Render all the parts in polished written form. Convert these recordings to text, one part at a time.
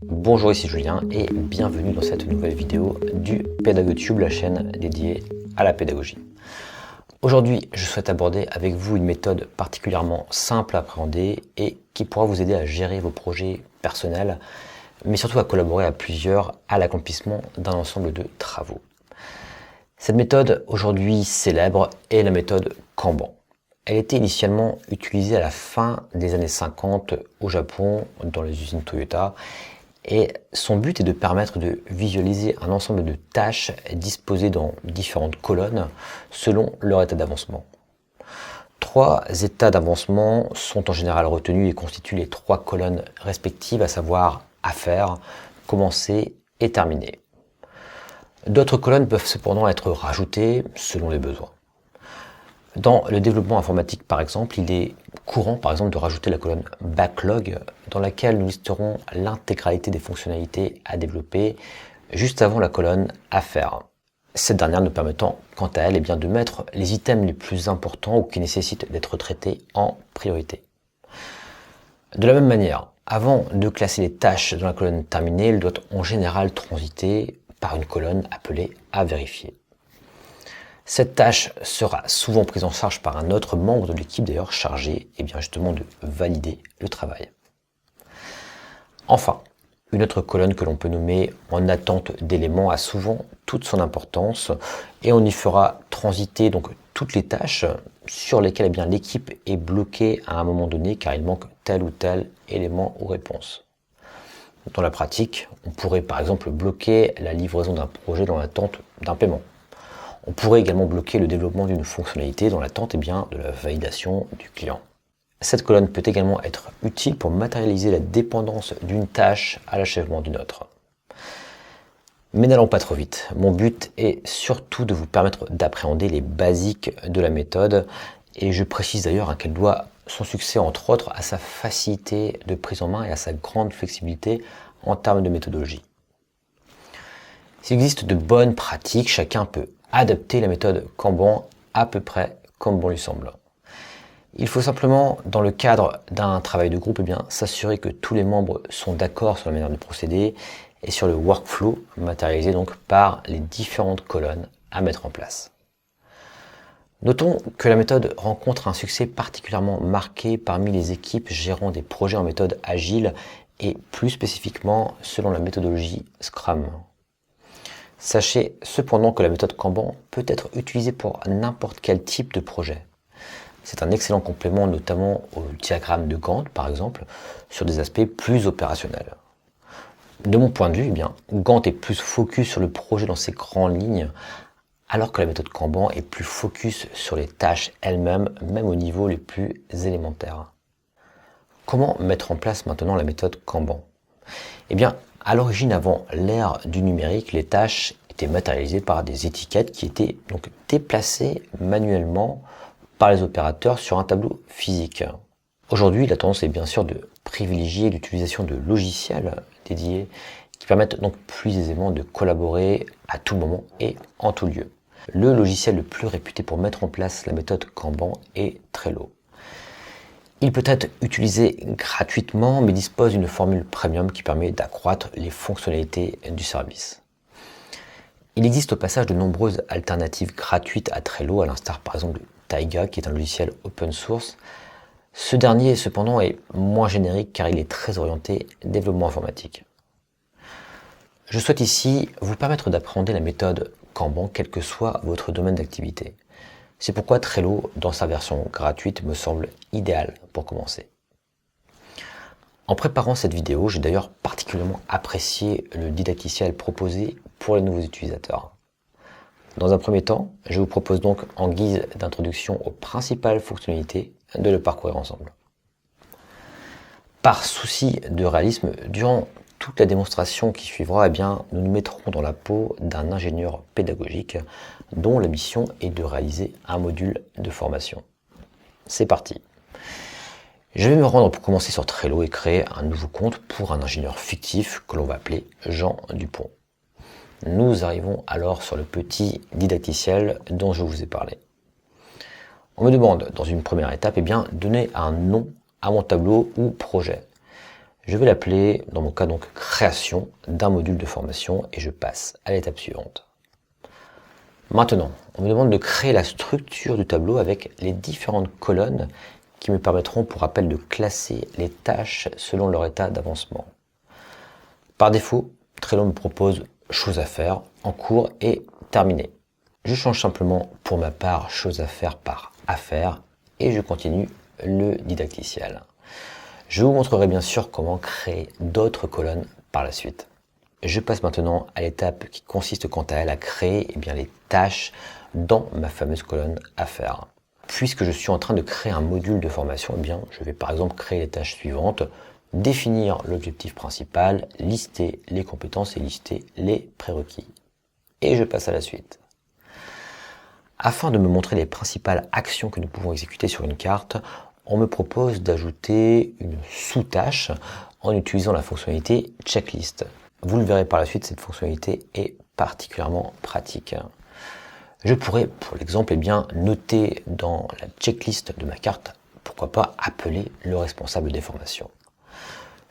Bonjour, ici Julien et bienvenue dans cette nouvelle vidéo du PédagoTube, la chaîne dédiée à la pédagogie. Aujourd'hui, je souhaite aborder avec vous une méthode particulièrement simple à appréhender et qui pourra vous aider à gérer vos projets personnels, mais surtout à collaborer à plusieurs à l'accomplissement d'un ensemble de travaux. Cette méthode, aujourd'hui célèbre, est la méthode Kanban. Elle était initialement utilisée à la fin des années 50 au Japon, dans les usines Toyota, et son but est de permettre de visualiser un ensemble de tâches disposées dans différentes colonnes selon leur état d'avancement. 3 états d'avancement sont en général retenus et constituent les 3 colonnes respectives, à savoir à faire, commencer et terminer. D'autres colonnes peuvent cependant être rajoutées selon les besoins. Dans le développement informatique, par exemple, il est courant, par exemple, de rajouter la colonne backlog, dans laquelle nous listerons l'intégralité des fonctionnalités à développer juste avant la colonne à faire. Cette dernière nous permettant, quant à elle, de mettre les items les plus importants ou qui nécessitent d'être traités en priorité. De la même manière, avant de classer les tâches dans la colonne terminée, elle doit en général transiter par une colonne appelée à vérifier. Cette tâche sera souvent prise en charge par un autre membre de l'équipe, d'ailleurs chargé justement de valider le travail. Enfin, une autre colonne que l'on peut nommer en attente d'éléments a souvent toute son importance et on y fera transiter donc toutes les tâches sur lesquelles l'équipe est bloquée à un moment donné car il manque tel ou tel élément ou réponse. Dans la pratique, on pourrait par exemple bloquer la livraison d'un projet dans l'attente d'un paiement. On pourrait également bloquer le développement d'une fonctionnalité dans l'attente de la validation du client. Cette colonne peut également être utile pour matérialiser la dépendance d'une tâche à l'achèvement d'une autre. Mais n'allons pas trop vite. Mon but est surtout de vous permettre d'appréhender les basiques de la méthode et je précise d'ailleurs qu'elle doit son succès entre autres à sa facilité de prise en main et à sa grande flexibilité en termes de méthodologie. S'il existe de bonnes pratiques, chacun peut adapter la méthode Kanban à peu près comme bon lui semble. Il faut simplement, dans le cadre d'un travail de groupe, s'assurer que tous les membres sont d'accord sur la manière de procéder et sur le workflow matérialisé donc par les différentes colonnes à mettre en place. Notons que la méthode rencontre un succès particulièrement marqué parmi les équipes gérant des projets en méthode agile et plus spécifiquement selon la méthodologie Scrum. Sachez cependant que la méthode Kanban peut être utilisée pour n'importe quel type de projet. C'est un excellent complément notamment au diagramme de Gantt par exemple, sur des aspects plus opérationnels. De mon point de vue, Gantt est plus focus sur le projet dans ses grandes lignes, alors que la méthode Kanban est plus focus sur les tâches elles-mêmes, même au niveau les plus élémentaires. Comment mettre en place maintenant la méthode Kanban ? À l'origine, avant l'ère du numérique, les tâches étaient matérialisées par des étiquettes qui étaient donc déplacées manuellement par les opérateurs sur un tableau physique. Aujourd'hui, la tendance est bien sûr de privilégier l'utilisation de logiciels dédiés qui permettent donc plus aisément de collaborer à tout moment et en tout lieu. Le logiciel le plus réputé pour mettre en place la méthode Kanban est Trello. Il peut être utilisé gratuitement, mais dispose d'une formule premium qui permet d'accroître les fonctionnalités du service. Il existe au passage de nombreuses alternatives gratuites à Trello, à l'instar par exemple de Taiga, qui est un logiciel open source. Ce dernier, cependant, est moins générique car il est très orienté développement informatique. Je souhaite ici vous permettre d'appréhender la méthode Kanban, quel que soit votre domaine d'activité. C'est pourquoi Trello, dans sa version gratuite, me semble idéal pour commencer. En préparant cette vidéo, j'ai d'ailleurs particulièrement apprécié le didacticiel proposé pour les nouveaux utilisateurs. Dans un premier temps, je vous propose donc en guise d'introduction aux principales fonctionnalités de le parcourir ensemble. Par souci de réalisme, durant toute la démonstration qui suivra, nous nous mettrons dans la peau d'un ingénieur pédagogique dont la mission est de réaliser un module de formation. C'est parti. Je vais me rendre pour commencer sur Trello et créer un nouveau compte pour un ingénieur fictif que l'on va appeler Jean Dupont. Nous arrivons alors sur le petit didacticiel dont je vous ai parlé. On me demande dans une première étape, donner un nom à mon tableau ou projet. Je vais l'appeler, dans mon cas donc, création d'un module de formation et je passe à l'étape suivante. Maintenant, on me demande de créer la structure du tableau avec les différentes colonnes qui me permettront, pour rappel, de classer les tâches selon leur état d'avancement. Par défaut, Trello me propose choses à faire, en cours et terminé. Je change simplement pour ma part choses à faire par à faire et je continue le didacticiel. Je vous montrerai bien sûr comment créer d'autres colonnes par la suite. Je passe maintenant à l'étape qui consiste quant à elle à créer les tâches dans ma fameuse colonne à faire. Puisque je suis en train de créer un module de formation, je vais par exemple créer les tâches suivantes: définir l'objectif principal, lister les compétences et lister les prérequis. Et je passe à la suite. Afin de me montrer les principales actions que nous pouvons exécuter sur une carte, on me propose d'ajouter une sous-tâche en utilisant la fonctionnalité checklist. Vous le verrez par la suite, cette fonctionnalité est particulièrement pratique. Je pourrais, pour l'exemple, noter dans la checklist de ma carte, pourquoi pas appeler le responsable des formations.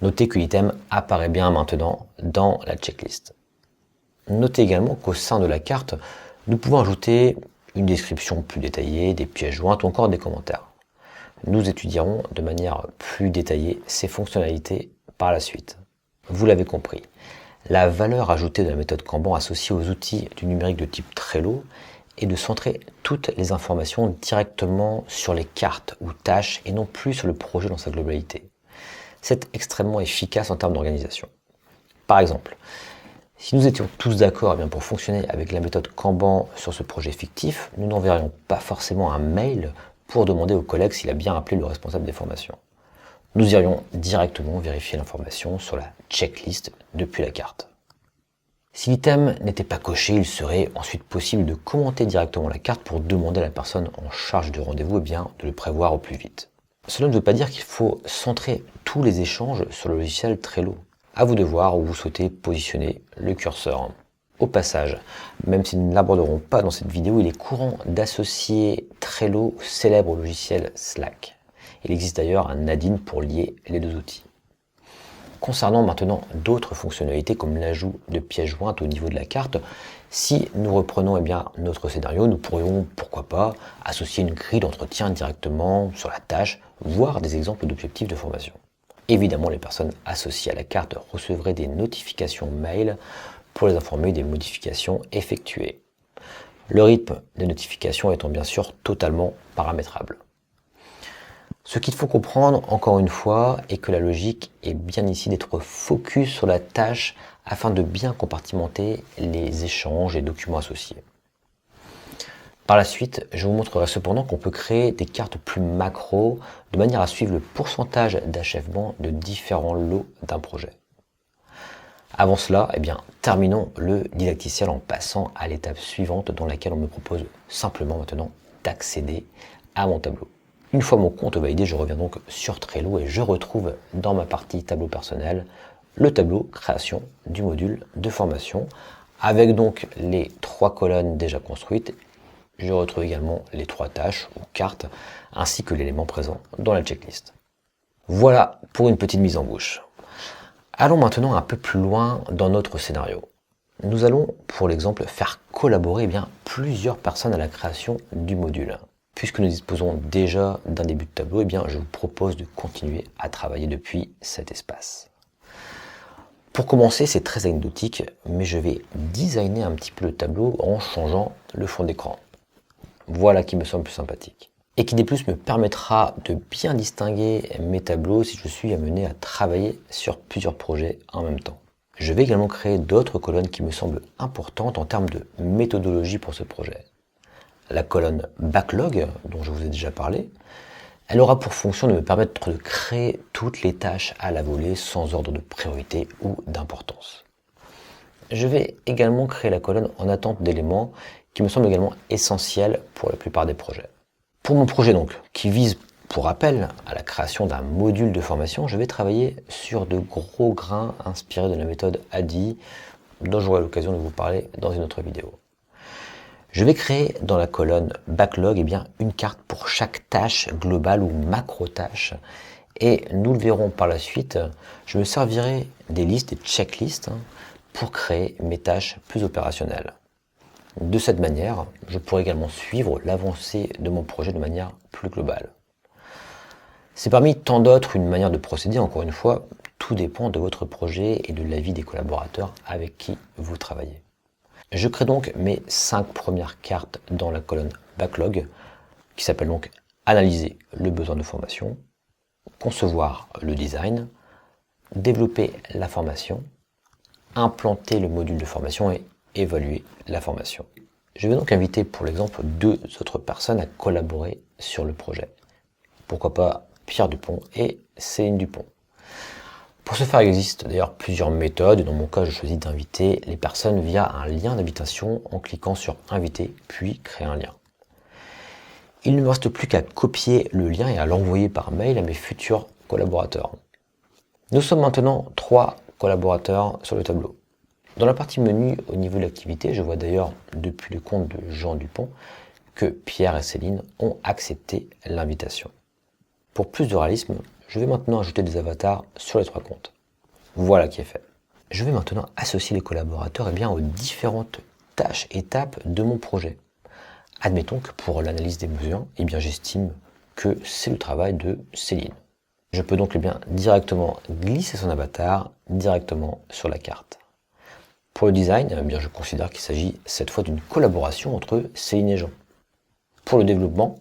Notez que l'item apparaît bien maintenant dans la checklist. Notez également qu'au sein de la carte, nous pouvons ajouter une description plus détaillée, des pièces jointes ou encore des commentaires. Nous étudierons de manière plus détaillée ces fonctionnalités par la suite. Vous l'avez compris, la valeur ajoutée de la méthode Kanban associée aux outils du numérique de type Trello est de centrer toutes les informations directement sur les cartes ou tâches et non plus sur le projet dans sa globalité. C'est extrêmement efficace en termes d'organisation. Par exemple, si nous étions tous d'accord pour fonctionner avec la méthode Kanban sur ce projet fictif, nous n'enverrions pas forcément un mail pour demander au collègue s'il a bien appelé le responsable des formations. Nous irions directement vérifier l'information sur la checklist depuis la carte. Si l'item n'était pas coché, il serait ensuite possible de commenter directement la carte pour demander à la personne en charge du rendez-vous de le prévoir au plus vite. Cela ne veut pas dire qu'il faut centrer tous les échanges sur le logiciel Trello. À vous de voir où vous souhaitez positionner le curseur. Au passage, même si nous ne l'aborderons pas dans cette vidéo, il est courant d'associer Trello au célèbre logiciel Slack. Il existe d'ailleurs un add-in pour lier les deux outils. Concernant maintenant d'autres fonctionnalités comme l'ajout de pièces jointes au niveau de la carte, si nous reprenons notre scénario, nous pourrions, pourquoi pas, associer une grille d'entretien directement sur la tâche, voire des exemples d'objectifs de formation. Évidemment, les personnes associées à la carte recevraient des notifications mail pour les informer des modifications effectuées. Le rythme des notifications étant bien sûr totalement paramétrable. Ce qu'il faut comprendre, encore une fois, est que la logique est bien ici d'être focus sur la tâche afin de bien compartimenter les échanges et documents associés. Par la suite, je vous montrerai cependant qu'on peut créer des cartes plus macro de manière à suivre le pourcentage d'achèvement de différents lots d'un projet. Avant cela, terminons le didacticiel en passant à l'étape suivante dans laquelle on me propose simplement maintenant d'accéder à mon tableau. Une fois mon compte validé, je reviens donc sur Trello et je retrouve dans ma partie tableau personnel le tableau création du module de formation avec donc les 3 colonnes déjà construites. Je retrouve également les 3 tâches ou cartes ainsi que l'élément présent dans la checklist. Voilà pour une petite mise en bouche. Allons maintenant un peu plus loin dans notre scénario. Nous allons, pour l'exemple, faire collaborer plusieurs personnes à la création du module. Puisque nous disposons déjà d'un début de tableau, je vous propose de continuer à travailler depuis cet espace. Pour commencer, c'est très anecdotique, mais je vais designer un petit peu le tableau en changeant le fond d'écran. Voilà qui me semble plus sympathique. Et qui des plus me permettra de bien distinguer mes tableaux si je suis amené à travailler sur plusieurs projets en même temps. Je vais également créer d'autres colonnes qui me semblent importantes en termes de méthodologie pour ce projet. La colonne Backlog, dont je vous ai déjà parlé, elle aura pour fonction de me permettre de créer toutes les tâches à la volée sans ordre de priorité ou d'importance. Je vais également créer la colonne en attente d'éléments qui me semblent également essentiels pour la plupart des projets. Pour mon projet donc, qui vise pour rappel à la création d'un module de formation, je vais travailler sur de gros grains inspirés de la méthode ADDIE, dont j'aurai l'occasion de vous parler dans une autre vidéo. Je vais créer dans la colonne Backlog une carte pour chaque tâche globale ou macro-tâche Et nous le verrons par la suite, je me servirai des listes, des checklists, pour créer mes tâches plus opérationnelles. De cette manière, je pourrai également suivre l'avancée de mon projet de manière plus globale. C'est parmi tant d'autres une manière de procéder, encore une fois, tout dépend de votre projet et de l'avis des collaborateurs avec qui vous travaillez. Je crée donc mes 5 premières cartes dans la colonne Backlog, qui s'appelle donc Analyser le besoin de formation, concevoir le design, développer la formation, implanter le module de formation et évaluer la formation. Je vais donc inviter pour l'exemple 2 autres personnes à collaborer sur le projet. Pourquoi pas Pierre Dupont et Céline Dupont. Pour ce faire, il existe d'ailleurs plusieurs méthodes. Dans mon cas, je choisis d'inviter les personnes via un lien d'invitation en cliquant sur Inviter, puis Créer un lien. Il ne me reste plus qu'à copier le lien et à l'envoyer par mail à mes futurs collaborateurs. Nous sommes maintenant 3 collaborateurs sur le tableau. Dans la partie menu, au niveau de l'activité, je vois d'ailleurs depuis le compte de Jean Dupont que Pierre et Céline ont accepté l'invitation. Pour plus de réalisme, je vais maintenant ajouter des avatars sur les 3 comptes. Voilà qui est fait. Je vais maintenant associer les collaborateurs aux différentes tâches, étapes de mon projet. Admettons que pour l'analyse des besoins, j'estime que c'est le travail de Céline. Je peux donc directement glisser son avatar directement sur la carte. Pour le design, je considère qu'il s'agit cette fois d'une collaboration entre Céline et Jean. Pour le développement,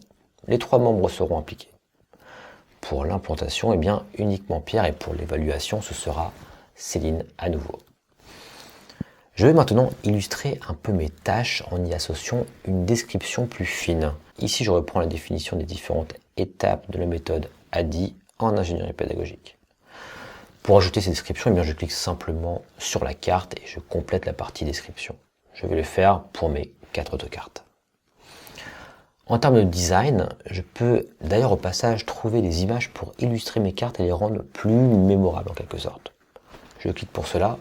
les 3 membres seront impliqués. Pour l'implantation, uniquement Pierre, et pour l'évaluation, ce sera Céline à nouveau. Je vais maintenant illustrer un peu mes tâches en y associant une description plus fine. Ici, je reprends la définition des différentes étapes de la méthode ADDIE en ingénierie pédagogique. Pour ajouter ces descriptions, je clique simplement sur la carte et je complète la partie description. Je vais le faire pour mes 4 autres cartes. En termes de design, je peux d'ailleurs au passage trouver des images pour illustrer mes cartes et les rendre plus mémorables en quelque sorte. Je clique pour cela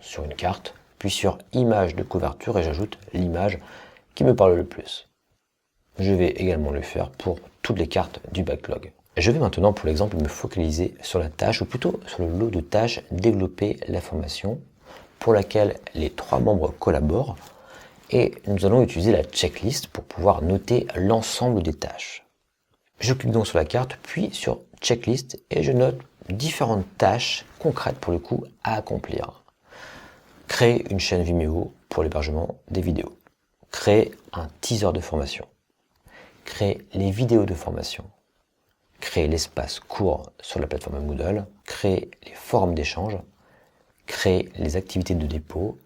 sur une carte, puis sur Image de couverture et j'ajoute l'image qui me parle le plus. Je vais également le faire pour toutes les cartes du backlog. Je vais maintenant pour l'exemple me focaliser sur la tâche, ou plutôt sur le lot de tâches développer la formation, pour laquelle les 3 membres collaborent, et nous allons utiliser la checklist pour pouvoir noter l'ensemble des tâches. Je clique donc sur la carte, puis sur checklist, et je note différentes tâches concrètes pour le coup à accomplir. Créer une chaîne Vimeo pour l'hébergement des vidéos. Créer un teaser de formation. Créer les vidéos de formation. Créer l'espace cours sur la plateforme Moodle. Créer les forums d'échange. Créer les activités de dépôt.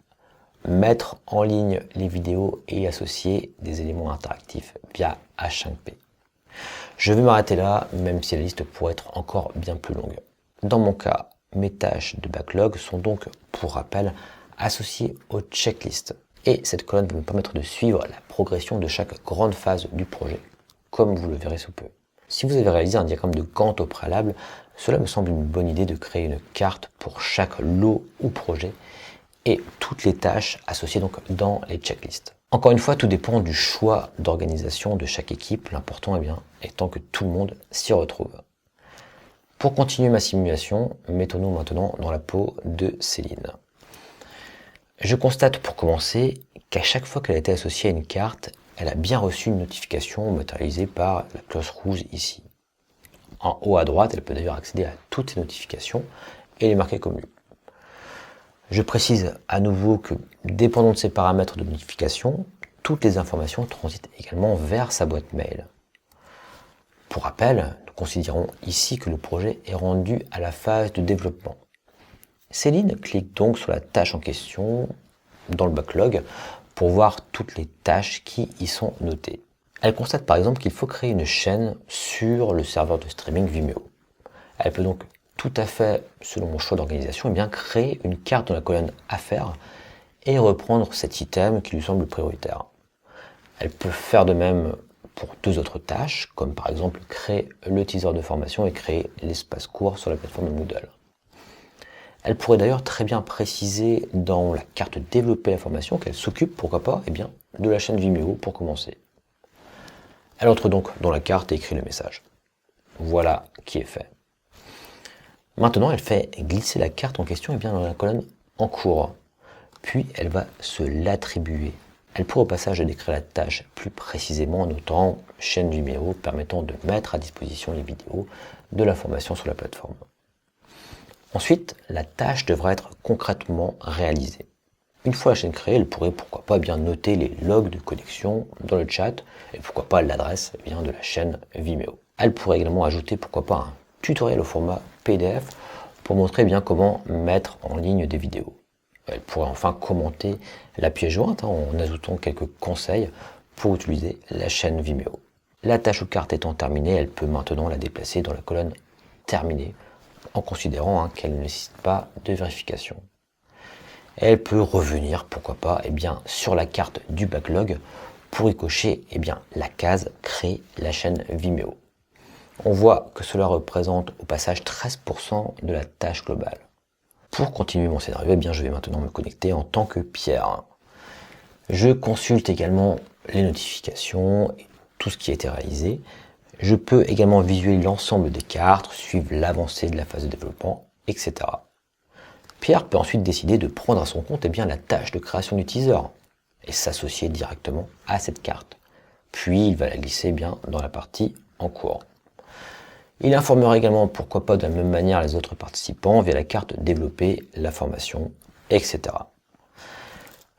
Mettre en ligne les vidéos et associer des éléments interactifs via H5P. Je vais m'arrêter là, même si la liste pourrait être encore bien plus longue. Dans mon cas, mes tâches de backlog sont donc, pour rappel, associées aux checklists. Et cette colonne va me permettre de suivre la progression de chaque grande phase du projet, comme vous le verrez sous peu. Si vous avez réalisé un diagramme de Gantt au préalable, cela me semble une bonne idée de créer une carte pour chaque lot ou projet et toutes les tâches associées donc dans les checklists. Encore une fois, tout dépend du choix d'organisation de chaque équipe, l'important étant que tout le monde s'y retrouve. Pour continuer ma simulation, mettons-nous maintenant dans la peau de Céline. Je constate pour commencer qu'à chaque fois qu'elle a été associée à une carte, elle a bien reçu une notification matérialisée par la cloche rouge ici. En haut à droite, elle peut d'ailleurs accéder à toutes ces notifications et les marquer comme lues. Je précise à nouveau que, dépendant de ses paramètres de notification, toutes les informations transitent également vers sa boîte mail. Pour rappel, nous considérons ici que le projet est rendu à la phase de développement. Céline clique donc sur la tâche en question dans le backlog pour voir toutes les tâches qui y sont notées. Elle constate par exemple qu'il faut créer une chaîne sur le serveur de streaming Vimeo. Elle peut donc tout à fait, selon mon choix d'organisation, créer une carte dans la colonne Affaires et reprendre cet item qui lui semble prioritaire. Elle peut faire de même pour 2 autres tâches, comme par exemple créer le teaser de formation et créer l'espace cours sur la plateforme Moodle. Elle pourrait d'ailleurs très bien préciser dans la carte développer la formation qu'elle s'occupe, pourquoi pas, de la chaîne Vimeo pour commencer. Elle entre donc dans la carte et écrit le message. Voilà qui est fait. Maintenant, elle fait glisser la carte en question dans la colonne en cours. Puis, elle va se l'attribuer. Elle pourrait au passage décrire la tâche plus précisément en notant chaîne Vimeo permettant de mettre à disposition les vidéos de la formation sur la plateforme. Ensuite, la tâche devra être concrètement réalisée. Une fois la chaîne créée, elle pourrait pourquoi pas noter les logs de connexion dans le chat et pourquoi pas l'adresse de la chaîne Vimeo. Elle pourrait également ajouter pourquoi pas un tutoriel au format PDF pour montrer comment mettre en ligne des vidéos. Elle pourrait enfin commenter la pièce jointe en ajoutant quelques conseils pour utiliser la chaîne Vimeo. La tâche ou carte étant terminée, elle peut maintenant la déplacer dans la colonne terminée en considérant qu'elle ne nécessite pas de vérification. Elle peut revenir, pourquoi pas, sur la carte du backlog pour y cocher la case créer la chaîne Vimeo. On voit que cela représente au passage 13% de la tâche globale. Pour continuer mon scénario, je vais maintenant me connecter en tant que Pierre. Je consulte également les notifications et tout ce qui a été réalisé. Je peux également visualiser l'ensemble des cartes, suivre l'avancée de la phase de développement, etc. Pierre peut ensuite décider de prendre à son compte la tâche de création du teaser et s'associer directement à cette carte. Puis il va la glisser dans la partie en cours. Il informera également pourquoi pas de la même manière les autres participants via la carte développer, la formation, etc.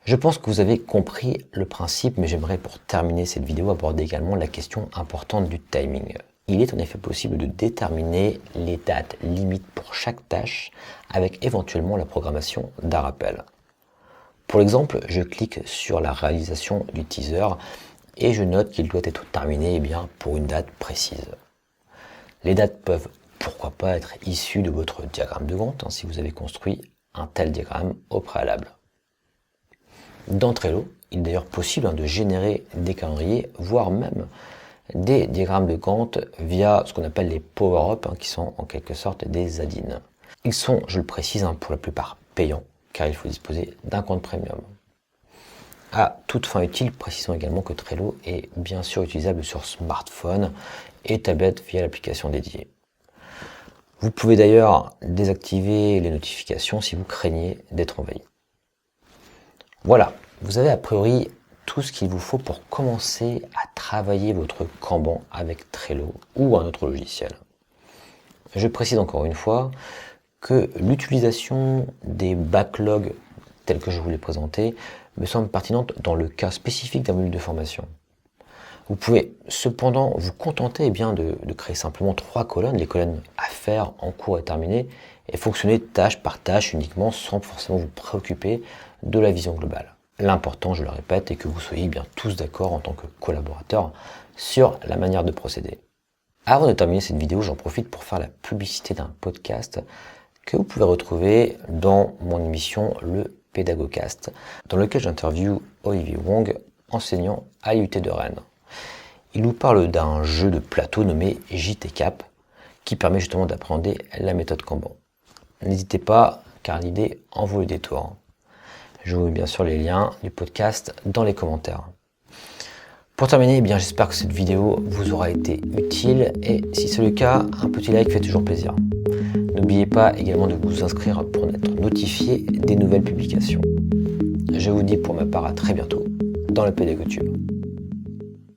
Je pense que vous avez compris le principe, mais j'aimerais pour terminer cette vidéo aborder également la question importante du timing. Il est en effet possible de déterminer les dates limites pour chaque tâche avec éventuellement la programmation d'un rappel. Pour l'exemple, je clique sur la réalisation du teaser et je note qu'il doit être terminé pour une date précise. Les dates peuvent pourquoi pas être issues de votre diagramme de Gantt si vous avez construit un tel diagramme au préalable. Dans Trello, il est d'ailleurs possible de générer des calendriers, voire même des diagrammes de Gantt via ce qu'on appelle les power-up qui sont en quelque sorte des add-ins. Ils sont, je le précise, pour la plupart payants car il faut disposer d'un compte premium. À toute fin utile, précisons également que Trello est bien sûr utilisable sur smartphone et tablette via l'application dédiée. Vous pouvez d'ailleurs désactiver les notifications si vous craignez d'être envahi. Voilà, vous avez a priori tout ce qu'il vous faut pour commencer à travailler votre Kanban avec Trello ou un autre logiciel. Je précise encore une fois que l'utilisation des backlogs tels que je vous l'ai présenté me semble pertinente dans le cas spécifique d'un module de formation. Vous pouvez cependant vous contenter de créer simplement 3 colonnes, les colonnes à faire, en cours et terminées, et fonctionner tâche par tâche uniquement sans forcément vous préoccuper de la vision globale. L'important, je le répète, est que vous soyez tous d'accord en tant que collaborateurs sur la manière de procéder. Avant de terminer cette vidéo, j'en profite pour faire la publicité d'un podcast que vous pouvez retrouver dans mon émission Le Pédagogcast, dans lequel j'interviewe Olivier Wong, enseignant à l'IUT de Rennes. Il nous parle d'un jeu de plateau nommé JT-Cap qui permet justement d'appréhender la méthode Kanban. N'hésitez pas, car l'idée en vaut le détour. Je vous mets bien sûr les liens du podcast dans les commentaires. Pour terminer, j'espère que cette vidéo vous aura été utile et si c'est le cas, un petit like fait toujours plaisir. N'oubliez pas également de vous inscrire pour être notifié des nouvelles publications. Je vous dis pour ma part à très bientôt dans le PédagoTube.